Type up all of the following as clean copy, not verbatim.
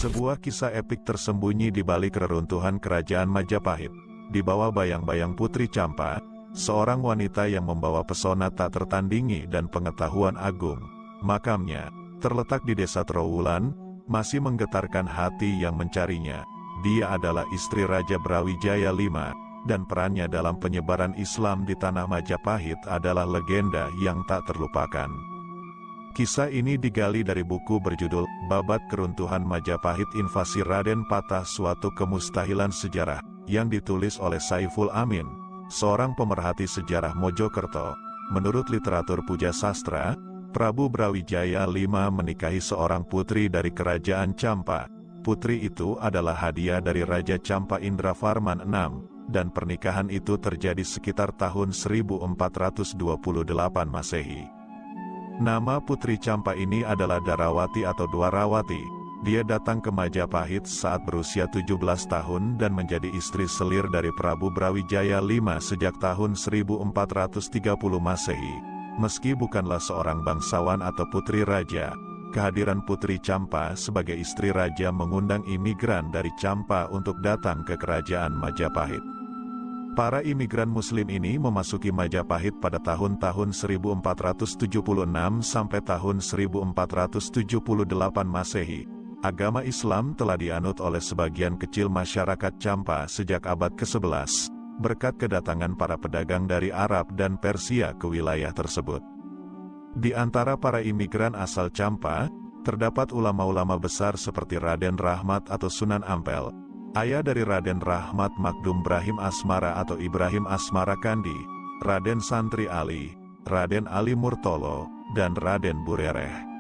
Sebuah kisah epik tersembunyi di balik reruntuhan kerajaan Majapahit. Di bawah bayang-bayang Putri Campa, seorang wanita yang membawa pesona tak tertandingi dan pengetahuan agung. Makamnya, terletak di desa Trowulan, masih menggetarkan hati yang mencarinya. Dia adalah istri Raja Brawijaya V, dan perannya dalam penyebaran Islam di tanah Majapahit adalah legenda yang tak terlupakan. Kisah ini digali dari buku berjudul Babat Keruntuhan Majapahit Invasi Raden Patah Suatu Kemustahilan Sejarah, yang ditulis oleh Saiful Amin, seorang pemerhati sejarah Mojokerto. Menurut literatur puja sastra, Prabu Brawijaya V menikahi seorang putri dari kerajaan Campa. Putri itu adalah hadiah dari Raja Campa Indravarman VI, dan pernikahan itu terjadi sekitar tahun 1428 Masehi. Nama Putri Campa ini adalah Darawati atau Dwarawati. Dia datang ke Majapahit saat berusia 17 tahun dan menjadi istri selir dari Prabu Brawijaya V sejak tahun 1430 Masehi. Meski bukanlah seorang bangsawan atau putri raja, kehadiran Putri Campa sebagai istri raja mengundang imigran dari Campa untuk datang ke kerajaan Majapahit. Para imigran Muslim ini memasuki Majapahit pada tahun-tahun 1476 sampai tahun 1478 Masehi. Agama Islam telah dianut oleh sebagian kecil masyarakat Campa sejak abad ke-11, berkat kedatangan para pedagang dari Arab dan Persia ke wilayah tersebut. Di antara para imigran asal Campa, terdapat ulama-ulama besar seperti Raden Rahmat atau Sunan Ampel, ayah dari Raden Rahmat Makdum Brahim Asmara atau Ibrahim Asmara Kandi, Raden Santri Ali, Raden Ali Murtolo, dan Raden Burereh.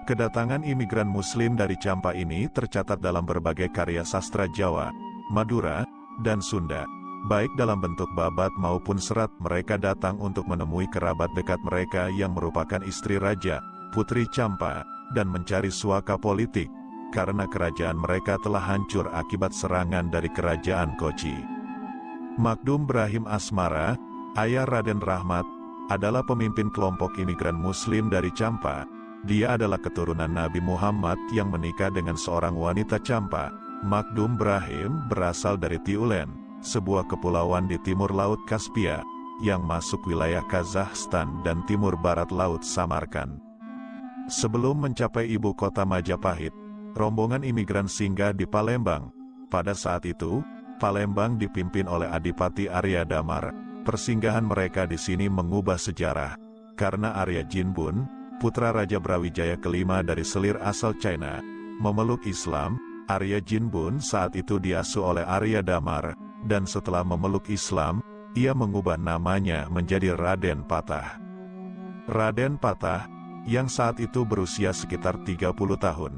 Kedatangan imigran Muslim dari Campa ini tercatat dalam berbagai karya sastra Jawa, Madura, dan Sunda. Baik dalam bentuk babat maupun serat, mereka datang untuk menemui kerabat dekat mereka yang merupakan istri raja, Putri Campa, dan mencari suaka politik, karena kerajaan mereka telah hancur akibat serangan dari kerajaan Kochi. Makdum Brahim Asmara, ayah Raden Rahmat, adalah pemimpin kelompok imigran Muslim dari Campa. Dia adalah keturunan Nabi Muhammad yang menikah dengan seorang wanita Campa. Makdum Brahim berasal dari Tiulen, sebuah kepulauan di timur Laut Kaspia, yang masuk wilayah Kazakhstan dan timur barat Laut Samarkand. Sebelum mencapai ibu kota Majapahit, rombongan imigran singgah di Palembang. Pada saat itu, Palembang dipimpin oleh Adipati Arya Damar. Persinggahan mereka di sini mengubah sejarah, karena Arya Jinbun, putra Raja Brawijaya kelima dari selir asal China, memeluk Islam. Arya Jinbun saat itu diasuh oleh Arya Damar, dan setelah memeluk Islam, ia mengubah namanya menjadi Raden Patah. Raden Patah, yang saat itu berusia sekitar 30 tahun,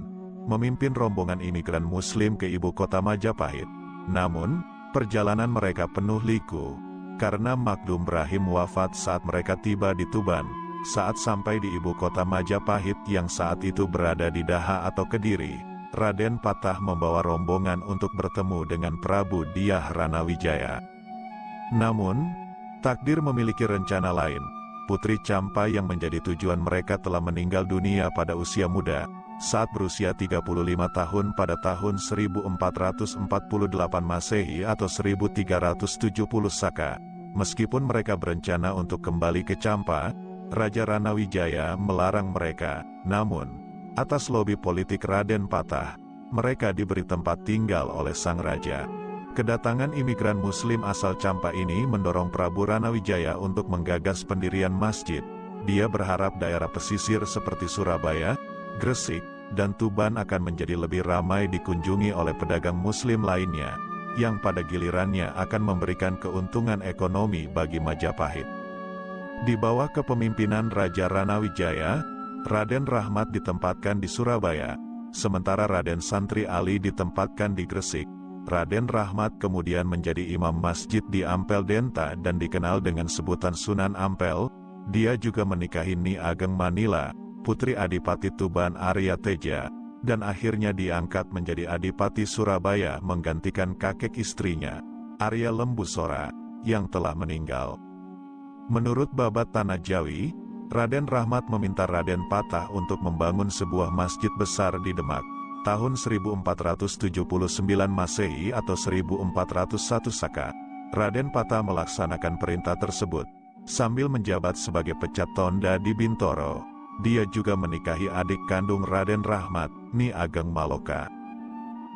memimpin rombongan imigran Muslim ke ibu kota Majapahit. Namun, perjalanan mereka penuh liku, karena Makdum Brahim wafat saat mereka tiba di Tuban. Saat sampai di ibu kota Majapahit yang saat itu berada di Daha atau Kediri, Raden Patah membawa rombongan untuk bertemu dengan Prabu Dyah Ranawijaya. Namun, takdir memiliki rencana lain. Putri Campa yang menjadi tujuan mereka telah meninggal dunia pada usia muda, saat berusia 35 tahun pada tahun 1448 Masehi atau 1370 Saka. Meskipun mereka berencana untuk kembali ke Campa, Raja Ranawijaya melarang mereka. Namun, atas lobi politik Raden Patah, mereka diberi tempat tinggal oleh sang raja. Kedatangan imigran Muslim asal Campa ini mendorong Prabu Ranawijaya untuk menggagas pendirian masjid. Dia berharap daerah pesisir seperti Surabaya, Gresik, dan Tuban akan menjadi lebih ramai dikunjungi oleh pedagang Muslim lainnya, yang pada gilirannya akan memberikan keuntungan ekonomi bagi Majapahit. Di bawah kepemimpinan Raja Ranawijaya, Raden Rahmat ditempatkan di Surabaya, sementara Raden Santri Ali ditempatkan di Gresik. Raden Rahmat kemudian menjadi imam masjid di Ampel Denta dan dikenal dengan sebutan Sunan Ampel. Dia juga menikahi Nyi Ageng Manila, putri Adipati Tuban Arya Teja, dan akhirnya diangkat menjadi Adipati Surabaya menggantikan kakek istrinya, Arya Lembusora, yang telah meninggal. Menurut babat Tanah Jawi, Raden Rahmat meminta Raden Patah untuk membangun sebuah masjid besar di Demak. tahun 1479 Masehi atau 1401 Saka, Raden Patah melaksanakan perintah tersebut. Sambil menjabat sebagai pecat Tonda di Bintoro, dia juga menikahi adik kandung Raden Rahmat, Nyi Ageng Maloka.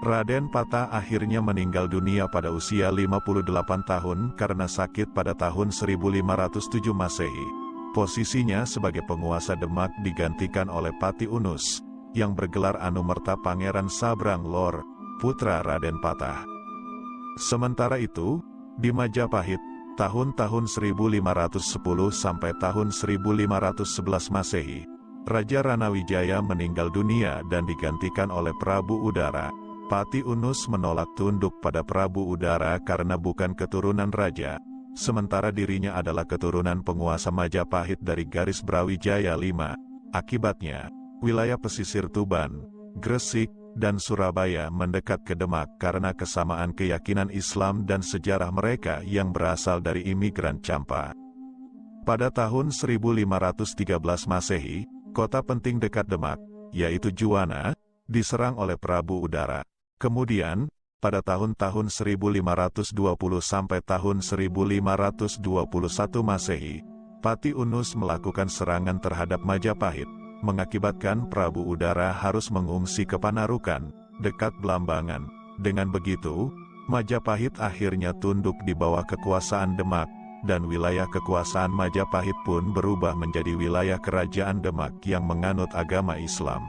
Raden Patah akhirnya meninggal dunia pada usia 58 tahun karena sakit pada tahun 1507 Masehi. Posisinya sebagai penguasa Demak digantikan oleh Pati Unus, yang bergelar Anumerta Pangeran Sabrang Lor, putra Raden Patah. Sementara itu, di Majapahit, tahun-tahun 1510 sampai tahun 1511 Masehi, Raja Ranawijaya meninggal dunia dan digantikan oleh Prabu Udara. Pati Unus menolak tunduk pada Prabu Udara karena bukan keturunan raja, sementara dirinya adalah keturunan penguasa Majapahit dari garis Brawijaya V. Akibatnya, wilayah pesisir Tuban, Gresik, dan Surabaya mendekat ke Demak karena kesamaan keyakinan Islam dan sejarah mereka yang berasal dari imigran Campa. Pada tahun 1513 Masehi, kota penting dekat Demak, yaitu Juwana, diserang oleh Prabu Udara. Kemudian, pada tahun-tahun 1520 sampai tahun 1521 Masehi, Pati Unus melakukan serangan terhadap Majapahit, mengakibatkan Prabu Udara harus mengungsi ke Panarukan, dekat Blambangan. Dengan begitu, Majapahit akhirnya tunduk di bawah kekuasaan Demak, dan wilayah kekuasaan Majapahit pun berubah menjadi wilayah Kerajaan Demak yang menganut agama Islam.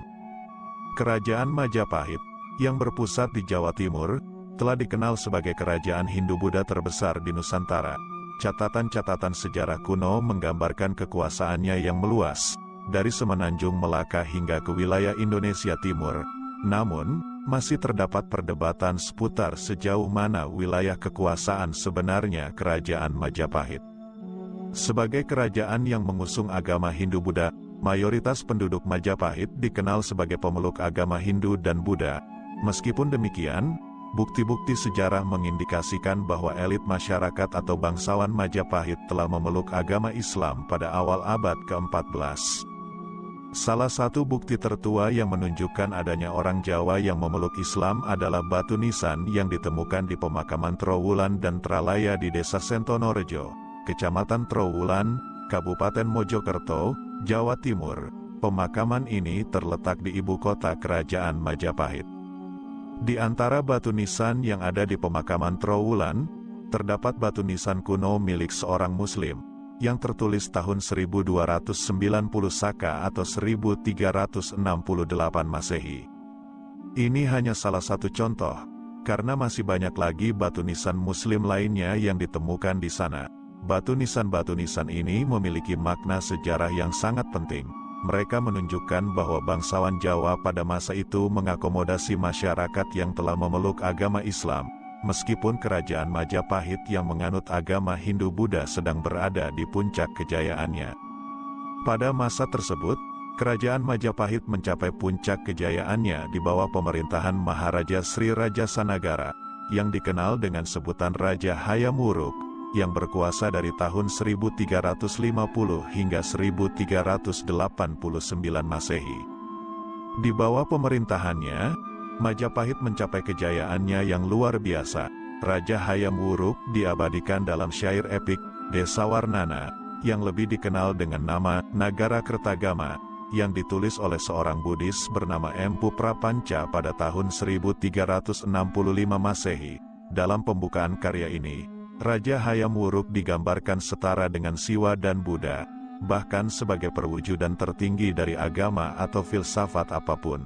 Kerajaan Majapahit, yang berpusat di Jawa Timur, telah dikenal sebagai kerajaan Hindu-Buddha terbesar di Nusantara. Catatan-catatan sejarah kuno menggambarkan kekuasaannya yang meluas, dari Semenanjung Melaka hingga ke wilayah Indonesia Timur. Namun, masih terdapat perdebatan seputar sejauh mana wilayah kekuasaan sebenarnya Kerajaan Majapahit. Sebagai kerajaan yang mengusung agama Hindu-Buddha, mayoritas penduduk Majapahit dikenal sebagai pemeluk agama Hindu dan Buddha. Meskipun demikian, bukti-bukti sejarah mengindikasikan bahwa elit masyarakat atau bangsawan Majapahit telah memeluk agama Islam pada awal abad ke-14. Salah satu bukti tertua yang menunjukkan adanya orang Jawa yang memeluk Islam adalah batu nisan yang ditemukan di pemakaman Trowulan dan Tralaya di Desa Sentonorejo, Kecamatan Trowulan, Kabupaten Mojokerto, Jawa Timur. Pemakaman ini terletak di ibu kota Kerajaan Majapahit. Di antara batu nisan yang ada di pemakaman Trowulan, terdapat batu nisan kuno milik seorang Muslim, yang tertulis tahun 1290 Saka atau 1368 Masehi. Ini hanya salah satu contoh, karena masih banyak lagi batu nisan Muslim lainnya yang ditemukan di sana. Batu nisan ini memiliki makna sejarah yang sangat penting. Mereka menunjukkan bahwa bangsawan Jawa pada masa itu mengakomodasi masyarakat yang telah memeluk agama Islam, meskipun kerajaan Majapahit yang menganut agama Hindu-Buddha sedang berada di puncak kejayaannya. Pada masa tersebut, kerajaan Majapahit mencapai puncak kejayaannya di bawah pemerintahan Maharaja Sri Rajasanagara, yang dikenal dengan sebutan Raja Hayam Wuruk, yang berkuasa dari tahun 1350 hingga 1389 Masehi. Di bawah pemerintahannya, Majapahit mencapai kejayaannya yang luar biasa. Raja Hayam Wuruk diabadikan dalam syair epik Desawarnana, yang lebih dikenal dengan nama Nagara Kertagama, yang ditulis oleh seorang Buddhis bernama Empu Prapanca pada tahun 1365 Masehi. Dalam pembukaan karya ini, Raja Hayam Wuruk digambarkan setara dengan Siwa dan Buddha, bahkan sebagai perwujudan tertinggi dari agama atau filsafat apapun.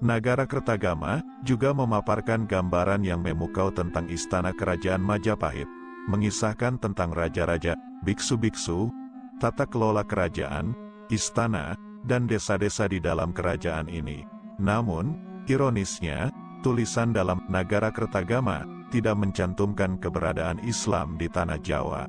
Nagara Kertagama juga memaparkan gambaran yang memukau tentang istana kerajaan Majapahit, mengisahkan tentang raja-raja, biksu-biksu, tata kelola kerajaan, istana, dan desa-desa di dalam kerajaan ini. Namun, ironisnya, tulisan dalam Nagara Kertagama tidak mencantumkan keberadaan Islam di tanah Jawa.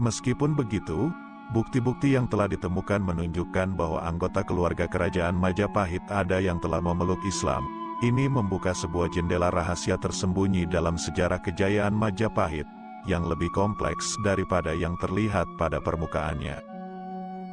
Meskipun begitu, bukti-bukti yang telah ditemukan menunjukkan bahwa anggota keluarga kerajaan Majapahit ada yang telah memeluk Islam. Ini membuka sebuah jendela rahasia tersembunyi dalam sejarah kejayaan Majapahit, yang lebih kompleks daripada yang terlihat pada permukaannya.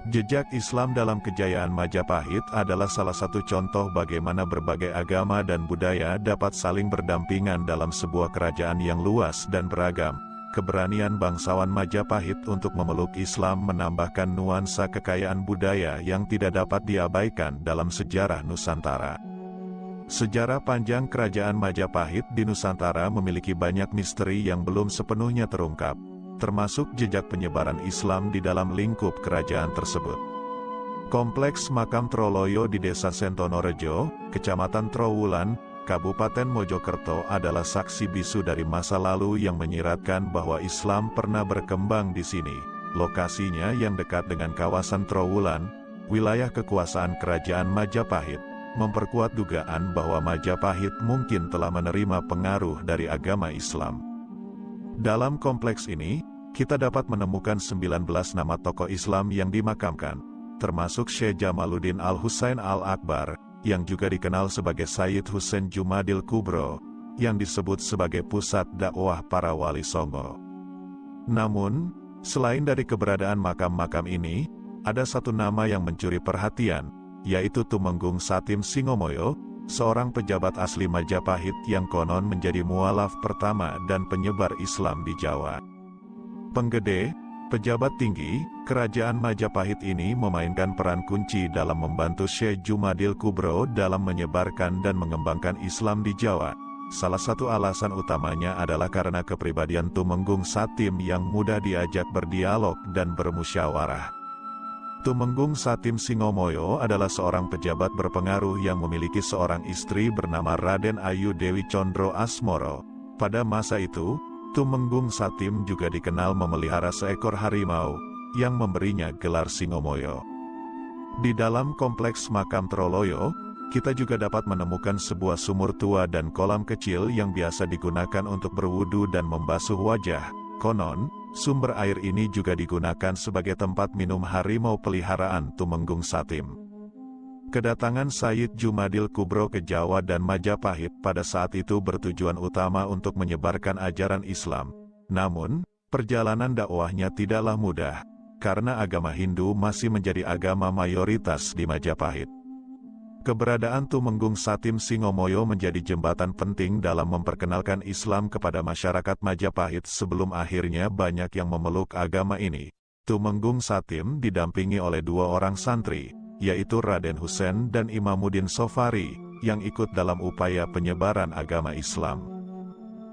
Jejak Islam dalam kejayaan Majapahit adalah salah satu contoh bagaimana berbagai agama dan budaya dapat saling berdampingan dalam sebuah kerajaan yang luas dan beragam. Keberanian bangsawan Majapahit untuk memeluk Islam menambahkan nuansa kekayaan budaya yang tidak dapat diabaikan dalam sejarah Nusantara. Sejarah panjang kerajaan Majapahit di Nusantara memiliki banyak misteri yang belum sepenuhnya terungkap, termasuk jejak penyebaran Islam di dalam lingkup kerajaan tersebut. Kompleks makam Troloyo di Desa Sentonorejo, Kecamatan Trowulan, Kabupaten Mojokerto adalah saksi bisu dari masa lalu yang menyiratkan bahwa Islam pernah berkembang di sini. Lokasinya yang dekat dengan kawasan Trowulan, wilayah kekuasaan kerajaan Majapahit, memperkuat dugaan bahwa Majapahit mungkin telah menerima pengaruh dari agama Islam. Dalam kompleks ini, kita dapat menemukan 19 nama tokoh Islam yang dimakamkan, termasuk Syekh Jamaluddin Al-Husain Al-Akbar, yang juga dikenal sebagai Sayyid Husain Jumadil Kubro, yang disebut sebagai pusat dakwah para wali Songo. Namun, selain dari keberadaan makam-makam ini, ada satu nama yang mencuri perhatian, yaitu Tumenggung Satim Singomoyo, seorang pejabat asli Majapahit yang konon menjadi mualaf pertama dan penyebar Islam di Jawa. Penggede, pejabat tinggi, kerajaan Majapahit ini memainkan peran kunci dalam membantu Syekh Jumadil Kubro dalam menyebarkan dan mengembangkan Islam di Jawa. Salah satu alasan utamanya adalah karena kepribadian Tumenggung Satim yang mudah diajak berdialog dan bermusyawarah. Tumenggung Satim Singomoyo adalah seorang pejabat berpengaruh yang memiliki seorang istri bernama Raden Ayu Dewi Condro Asmoro. Pada masa itu, Tumenggung Satim juga dikenal memelihara seekor harimau, yang memberinya gelar Singomoyo. Di dalam kompleks makam Troloyo, kita juga dapat menemukan sebuah sumur tua dan kolam kecil yang biasa digunakan untuk berwudu dan membasuh wajah. Konon, sumber air ini juga digunakan sebagai tempat minum harimau peliharaan Tumenggung Satim. Kedatangan Sayyid Jumadil Kubro ke Jawa dan Majapahit pada saat itu bertujuan utama untuk menyebarkan ajaran Islam. Namun, perjalanan dakwahnya tidaklah mudah, karena agama Hindu masih menjadi agama mayoritas di Majapahit. Keberadaan Tumenggung Satim Singomoyo menjadi jembatan penting dalam memperkenalkan Islam kepada masyarakat Majapahit sebelum akhirnya banyak yang memeluk agama ini. Tumenggung Satim didampingi oleh dua orang santri, yaitu Raden Husain dan Imamuddin Sofari, yang ikut dalam upaya penyebaran agama Islam.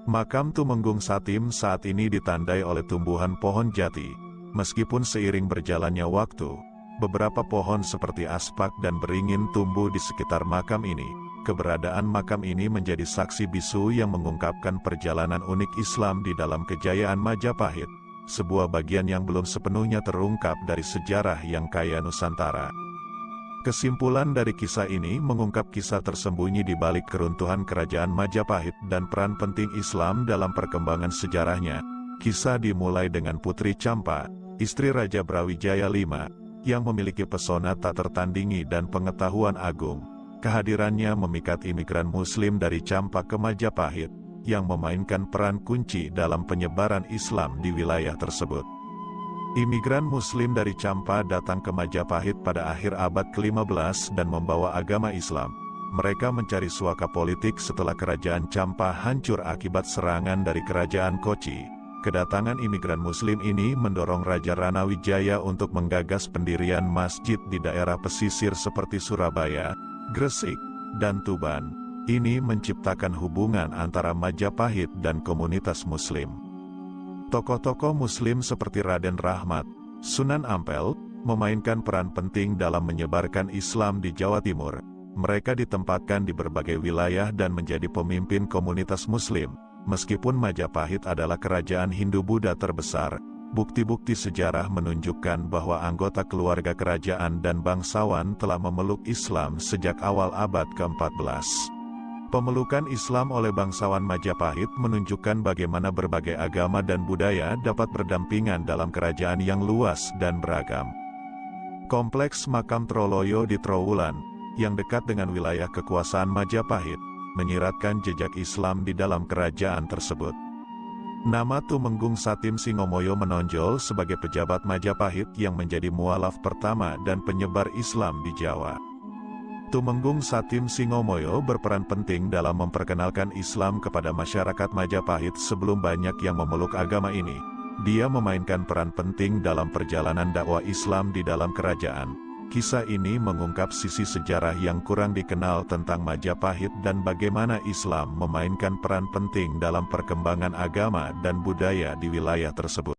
Makam Tumenggung Satim saat ini ditandai oleh tumbuhan pohon jati. Meskipun seiring berjalannya waktu, beberapa pohon seperti aspak dan beringin tumbuh di sekitar makam ini. Keberadaan makam ini menjadi saksi bisu yang mengungkapkan perjalanan unik Islam di dalam kejayaan Majapahit, sebuah bagian yang belum sepenuhnya terungkap dari sejarah yang kaya Nusantara. Kesimpulan dari kisah ini mengungkap kisah tersembunyi di balik keruntuhan kerajaan Majapahit dan peran penting Islam dalam perkembangan sejarahnya. Kisah dimulai dengan Putri Campa, istri Raja Brawijaya V, yang memiliki pesona tak tertandingi dan pengetahuan agung. Kehadirannya memikat imigran Muslim dari Campa ke Majapahit, yang memainkan peran kunci dalam penyebaran Islam di wilayah tersebut. Imigran Muslim dari Campa datang ke Majapahit pada akhir abad ke-15 dan membawa agama Islam. Mereka mencari suaka politik setelah kerajaan Campa hancur akibat serangan dari kerajaan Kochi. Kedatangan imigran Muslim ini mendorong Raja Ranawijaya untuk menggagas pendirian masjid di daerah pesisir seperti Surabaya, Gresik, dan Tuban. Ini menciptakan hubungan antara Majapahit dan komunitas Muslim. Tokoh-tokoh Muslim seperti Raden Rahmat, Sunan Ampel, memainkan peran penting dalam menyebarkan Islam di Jawa Timur. Mereka ditempatkan di berbagai wilayah dan menjadi pemimpin komunitas Muslim. Meskipun Majapahit adalah kerajaan Hindu-Buddha terbesar, bukti-bukti sejarah menunjukkan bahwa anggota keluarga kerajaan dan bangsawan telah memeluk Islam sejak awal abad ke-14. Pemelukan Islam oleh bangsawan Majapahit menunjukkan bagaimana berbagai agama dan budaya dapat berdampingan dalam kerajaan yang luas dan beragam. Kompleks makam Troloyo di Trowulan, yang dekat dengan wilayah kekuasaan Majapahit, menyiratkan jejak Islam di dalam kerajaan tersebut. Nama Tumenggung Satim Singomoyo menonjol sebagai pejabat Majapahit yang menjadi mualaf pertama dan penyebar Islam di Jawa. Tumenggung Satim Singomoyo berperan penting dalam memperkenalkan Islam kepada masyarakat Majapahit sebelum banyak yang memeluk agama ini. Dia memainkan peran penting dalam perjalanan dakwah Islam di dalam kerajaan. Kisah ini mengungkap sisi sejarah yang kurang dikenal tentang Majapahit dan bagaimana Islam memainkan peran penting dalam perkembangan agama dan budaya di wilayah tersebut.